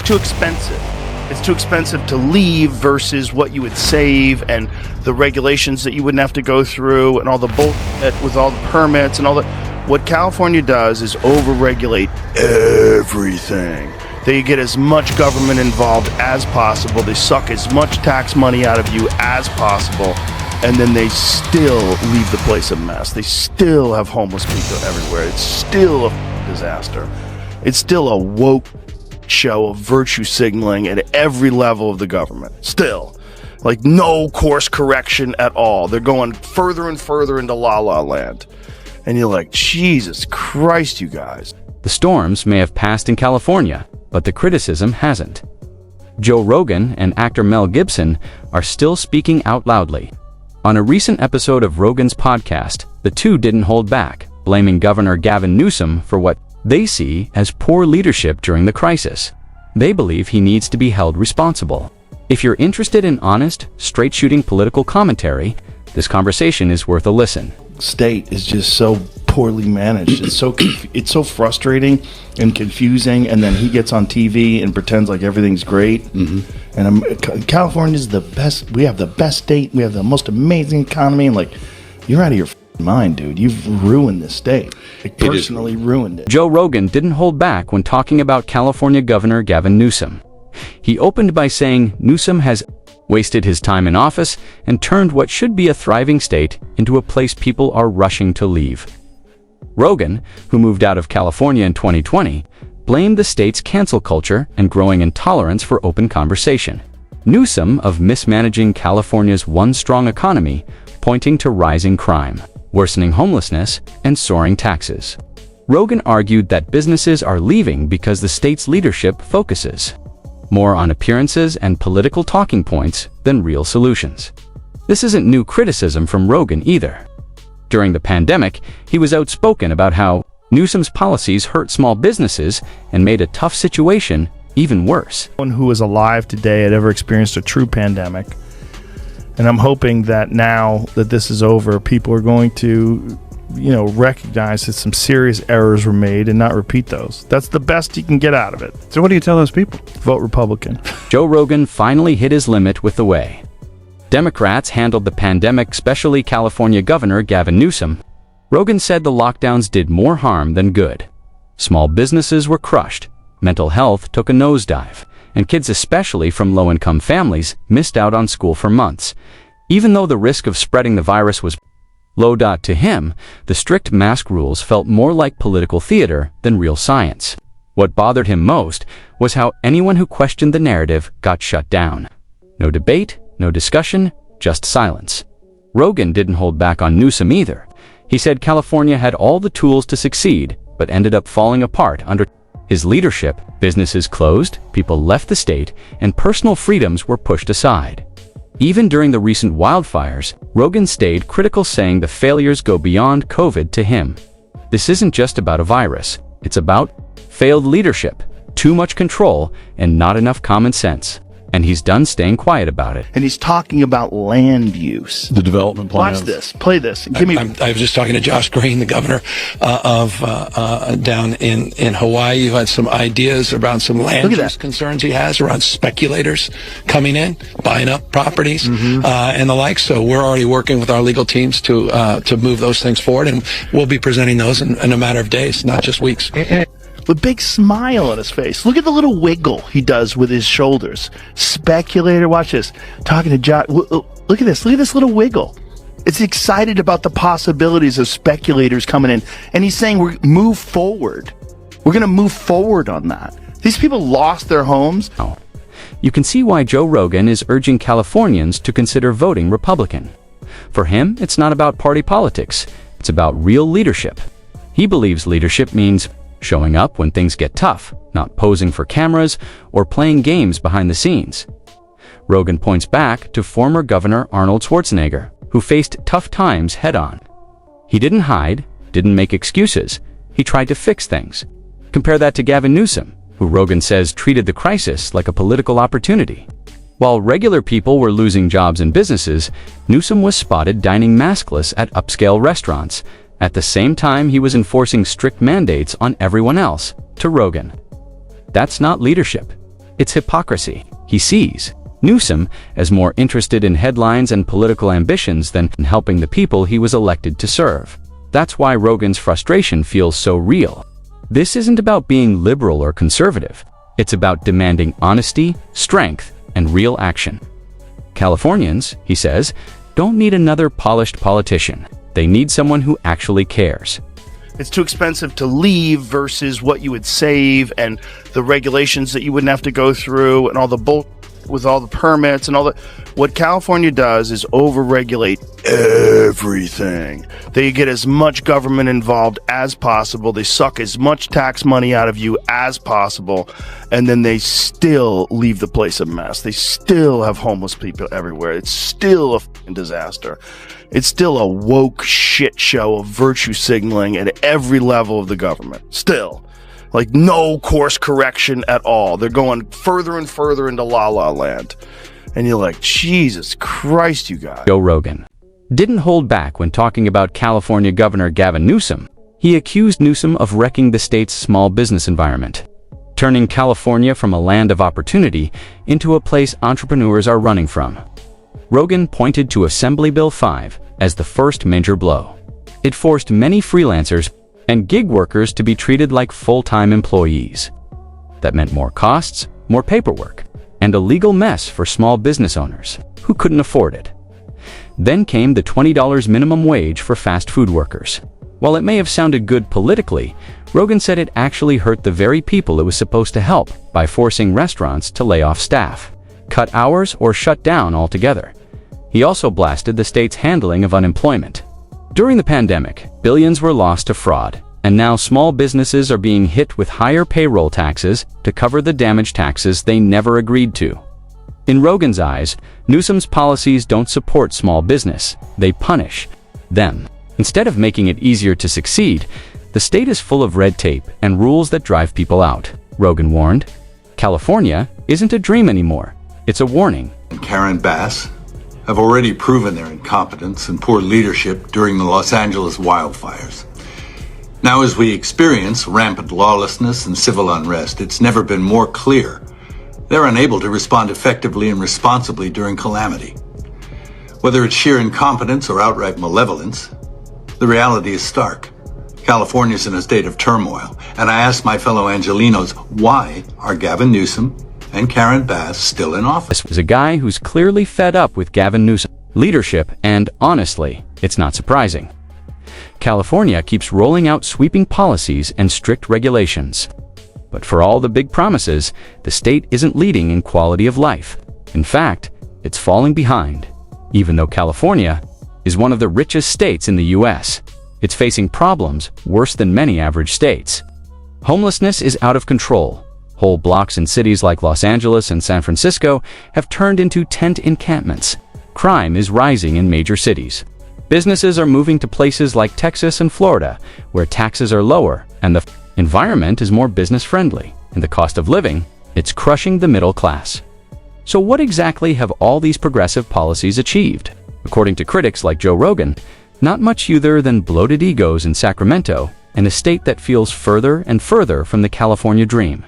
too expensive. It's too expensive to leave versus what you would save, and the regulations that you wouldn't have to go through, and all the bullshit with all the permits and all the. What California does is over-regulate everything. They get as much government involved as possible. They suck as much tax money out of you as possible, and then they still leave the place a mess. They still have homeless people everywhere. It's still a disaster. It's still a woke show of virtue signaling at every level of the government. Still. Like, no course correction at all. They're going further and further into la-la land. And you're like, Jesus Christ, you guys. The storms may have passed in California, but the criticism hasn't. Joe Rogan and actor Mel Gibson are still speaking out loudly. On a recent episode of Rogan's podcast, the two didn't hold back, blaming Governor Gavin Newsom for what they see as poor leadership during the crisis. They believe he needs to be held responsible. If you're interested in honest, straight-shooting political commentary, this conversation is worth a listen. State is just so poorly managed. It's so frustrating and confusing, and then he gets on TV and pretends like everything's great. Mm-hmm. And California's the best. We have the best state. We have the most amazing economy. And like, you're out of your mind, dude. You've ruined this state. Like, personally ruined it. Joe Rogan didn't hold back when talking about California Governor Gavin Newsom. He opened by saying Newsom has wasted his time in office and turned what should be a thriving state into a place people are rushing to leave. Rogan, who moved out of California in 2020, blamed the state's cancel culture and growing intolerance for open conversation. Newsom of mismanaging California's one strong economy, pointing to rising crime, worsening homelessness, and soaring taxes. Rogan argued that businesses are leaving because the state's leadership focuses more on appearances and political talking points than real solutions. This isn't new criticism from Rogan either. During the pandemic, he was outspoken about how Newsom's policies hurt small businesses and made a tough situation even worse. No one who is alive today had ever experienced a true pandemic. And I'm hoping that now that this is over, people are going to, recognize that some serious errors were made and not repeat those. That's the best you can get out of it. So what do you tell those people? Vote Republican. Joe Rogan finally hit his limit with the way Democrats handled the pandemic, especially California Governor Gavin Newsom. Rogan said the lockdowns did more harm than good. Small businesses were crushed, mental health took a nosedive, and kids, especially from low-income families, missed out on school for months. Even though the risk of spreading the virus was low. To him, the strict mask rules felt more like political theater than real science. What bothered him most was how anyone who questioned the narrative got shut down. No debate, no discussion, just silence. Rogan didn't hold back on Newsom either. He said California had all the tools to succeed, but ended up falling apart under his leadership. Businesses closed, people left the state, and personal freedoms were pushed aside. Even during the recent wildfires, Rogan stayed critical, saying the failures go beyond COVID to him. This isn't just about a virus. It's about failed leadership, too much control, and not enough common sense. And he's done staying quiet about it. And he's talking about land use. The development plan. Watch this. Play this. I was just talking to Josh Green, the governor of down in Hawaii, who had some ideas about some land use concerns he has around speculators coming in, buying up properties, and the like. So we're already working with our legal teams to move those things forward, and we'll be presenting those in a matter of days, not just weeks. The big smile on his face. Look at the little wiggle he does with his shoulders. Speculator, watch this. Talking to Josh. Look at this. Look at this little wiggle. It's excited about the possibilities of speculators coming in. And he's saying we're move forward. We're going to move forward on that. These people lost their homes. You can see why Joe Rogan is urging Californians to consider voting Republican. For him, it's not about party politics. It's about real leadership. He believes leadership means showing up when things get tough, not posing for cameras or playing games behind the scenes. Rogan points back to former Governor Arnold Schwarzenegger, who faced tough times head-on. He didn't hide, didn't make excuses. He tried to fix things. Compare that to Gavin Newsom, who Rogan says treated the crisis like a political opportunity. While regular people were losing jobs and businesses, Newsom was spotted dining maskless at upscale restaurants. At the same time, he was enforcing strict mandates on everyone else. To Rogan, that's not leadership. It's hypocrisy. He sees Newsom as more interested in headlines and political ambitions than in helping the people he was elected to serve. That's why Rogan's frustration feels so real. This isn't about being liberal or conservative. It's about demanding honesty, strength, and real action. Californians, he says, don't need another polished politician. They need someone who actually cares. It's too expensive to leave versus what you would save, and the regulations that you wouldn't have to go through, and all the with all the permits and all that. What California does is overregulate everything. They get as much government involved as possible. They suck as much tax money out of you as possible, and then they still leave the place a mess. They still have homeless people everywhere. It's still a fucking disaster. It's still a woke shit show of virtue signaling at every level of the government. Still. Like, no course correction at all. They're going further and further into La La Land. And you're like, Jesus Christ, you guys. Joe Rogan didn't hold back when talking about California Governor Gavin Newsom. He accused Newsom of wrecking the state's small business environment, turning California from a land of opportunity into a place entrepreneurs are running from. Rogan pointed to Assembly Bill 5 as the first major blow. It forced many freelancers and gig workers to be treated like full-time employees. That meant more costs, more paperwork, and a legal mess for small business owners who couldn't afford it. Then came the $20 minimum wage for fast food workers. While it may have sounded good politically, Rogan said it actually hurt the very people it was supposed to help by forcing restaurants to lay off staff, cut hours, or shut down altogether. He also blasted the state's handling of unemployment. During the pandemic, billions were lost to fraud, and now small businesses are being hit with higher payroll taxes to cover the damage taxes they never agreed to. In Rogan's eyes, Newsom's policies don't support small business, they punish them. Instead of making it easier to succeed, the state is full of red tape and rules that drive people out. Rogan warned, California isn't a dream anymore, it's a warning. Karen Bass have already proven their incompetence and poor leadership during the Los Angeles wildfires. Now, as we experience rampant lawlessness and civil unrest, it's never been more clear they're unable to respond effectively and responsibly during calamity. Whether it's sheer incompetence or outright malevolence, the reality is stark. California's in a state of turmoil, and I ask my fellow Angelenos, why are Gavin Newsom and Karen Bass still in office? This is a guy who's clearly fed up with Gavin Newsom leadership, and honestly, it's not surprising. California keeps rolling out sweeping policies and strict regulations. But for all the big promises, the state isn't leading in quality of life. In fact, it's falling behind. Even though California is one of the richest states in the U.S., it's facing problems worse than many average states. Homelessness is out of control. Whole blocks in cities like Los Angeles and San Francisco have turned into tent encampments. Crime is rising in major cities. Businesses are moving to places like Texas and Florida, where taxes are lower and the environment is more business-friendly. And the cost of living, it's crushing the middle class. So what exactly have all these progressive policies achieved? According to critics like Joe Rogan, not much other than bloated egos in Sacramento and a state that feels further and further from the California dream.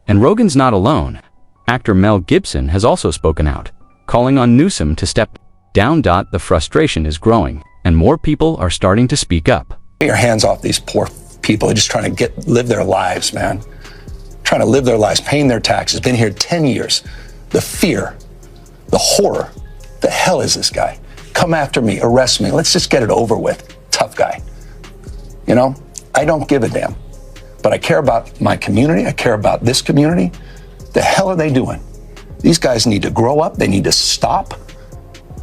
And Rogan's not alone. Actor Mel Gibson has also spoken out, calling on Newsom to step down. The frustration is growing, and more people are starting to speak up. Get your hands off these poor people just trying to live their lives, man. Trying to live their lives, paying their taxes, been here 10 years. The fear, the horror. The hell is this guy? Come after me, arrest me. Let's just get it over with. Tough guy. You know, I don't give a damn. But I care about my community. I care about this community. The hell are they doing? These guys need to grow up. They need to stop.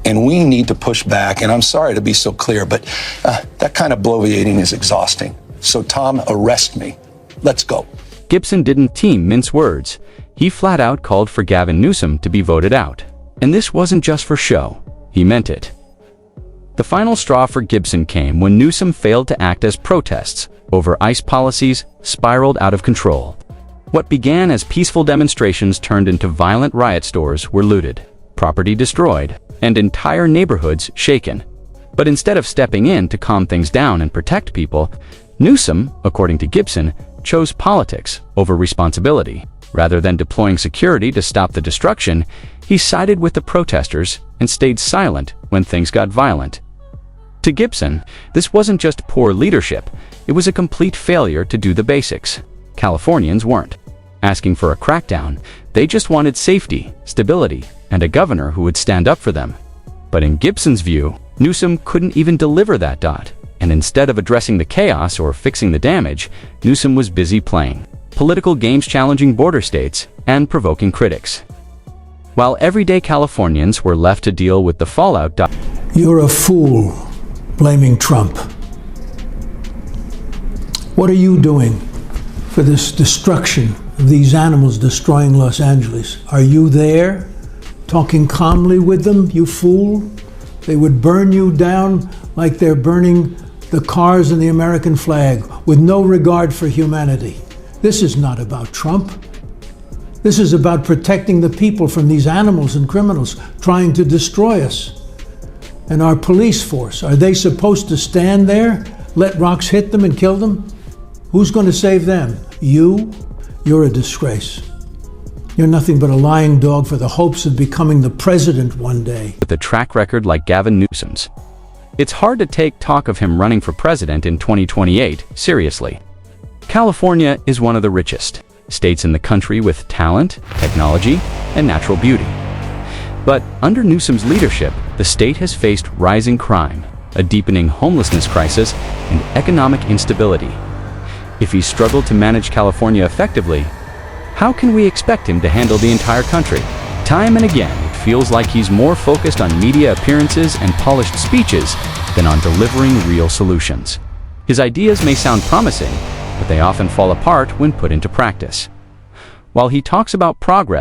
And we need to push back. And I'm sorry to be so clear, but that kind of bloviating is exhausting. So Tom, arrest me. Let's go. Gibson didn't mince words. He flat out called for Gavin Newsom to be voted out. And this wasn't just for show. He meant it. The final straw for Gibson came when Newsom failed to act as protests over ICE policies spiraled out of control. What began as peaceful demonstrations turned into violent riot. Stores were looted, property destroyed, and entire neighborhoods shaken. But instead of stepping in to calm things down and protect people, Newsom, according to Gibson, chose politics over responsibility. Rather than deploying security to stop the destruction, he sided with the protesters and stayed silent when things got violent. To Gibson, this wasn't just poor leadership, it was a complete failure to do the basics. Californians weren't asking for a crackdown, they just wanted safety, stability, and a governor who would stand up for them. But in Gibson's view, Newsom couldn't even deliver that, and instead of addressing the chaos or fixing the damage, Newsom was busy playing political games, challenging border states and provoking critics. While everyday Californians were left to deal with the fallout. You're a fool blaming Trump. What are you doing for this destruction of these animals destroying Los Angeles? Are you there, talking calmly with them, you fool? They would burn you down like they're burning the cars and the American flag with no regard for humanity. This is not about Trump. This is about protecting the people from these animals and criminals trying to destroy us. And our police force, are they supposed to stand there, let rocks hit them and kill them? Who's going to save them? You? You're a disgrace. You're nothing but a lying dog for the hopes of becoming the president one day. With a track record like Gavin Newsom's, it's hard to take talk of him running for president in 2028 seriously. California is one of the richest states in the country with talent, technology, and natural beauty. But under Newsom's leadership, the state has faced rising crime, a deepening homelessness crisis, and economic instability. If he struggled to manage California effectively, how can we expect him to handle the entire country? Time and again, it feels like he's more focused on media appearances and polished speeches than on delivering real solutions. His ideas may sound promising, but they often fall apart when put into practice. While he talks about progress,